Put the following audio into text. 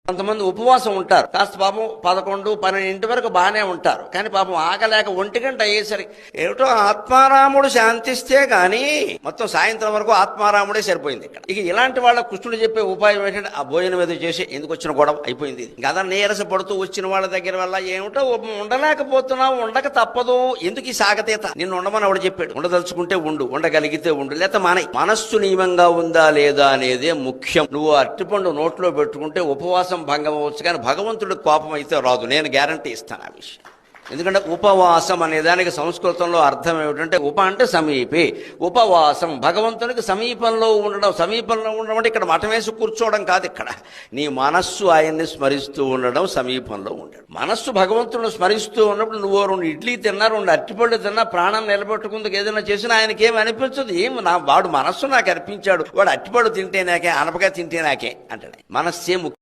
కొంతమంది ఉపవాసం ఉంటారు, కాస్త పాపం 11, 12 వరకు బాగానే ఉంటారు, కానీ పాపం ఆగలేక 1 గంట అయ్యేసరికి ఏమిటో ఆత్మారాముడు శాంతిస్తే గాని మొత్తం సాయంత్రం వరకు ఆత్మారాముడే సరిపోయింది ఇక్కడ. ఇక ఇలాంటి వాళ్ళ కృష్ణుడు చెప్పే ఉపాయం ఏంటంటే ఆ భోజనం ఏదో చేసి ఎందుకు వచ్చిన గొడవ అయిపోయింది. గదా నీరస పడుతూ వచ్చిన వాళ్ళ దగ్గర వల్ల ఏమిటో ఉండలేకపోతున్నావు, ఉండక తప్పదు, ఎందుకు ఈ సాగతీత, నిన్ను ఉండమని ఆవిడ చెప్పాడు. ఉండదలుచుకుంటే ఉండు, ఉండగలిగితే ఉండు, లేకపోతే మానే. మనస్సు నియమంగా ఉందా లేదా అనేదే ముఖ్యం. నువ్వు అరటిపండు నోట్లో పెట్టుకుంటే ఉపవాసం భంగం అవ్వచ్చు, కానీ భగవంతుడికి కోపం అయితే రాదు. నేను గ్యారంటీ ఇస్తాను ఆ విషయం. ఎందుకంటే ఉపవాసం అనే దానికి సంస్కృతంలో అర్థం ఏమిటంటే ఉప అంటే సమీపే, ఉపవాసం భగవంతునికి సమీపంలో ఉండడం. సమీపంలో ఉండడం అంటే ఇక్కడ మఠం వేసి కూర్చోవడం కాదు, ఇక్కడ నీ మనస్సు ఆయన్ని స్మరిస్తూ ఉండడం సమీపంలో ఉండడం. మనస్సు భగవంతుడిని స్మరిస్తూ ఉన్నప్పుడు నువ్వు 2 ఇడ్లీ తిన్నా, 2 అరటిపళ్ళు తిన్నా, ప్రాణం నిలబెట్టుకుందుకు ఏదైనా చేసినా ఆయనకి ఏమి అనిపించదు. వాడు మనస్సు నాకు అర్పించాడు, వాడు అరటిపళ్ళు తింటే నాకే, అనపకాయ తింటే నాకే అంటాడు. మనస్సే ముఖ్యం.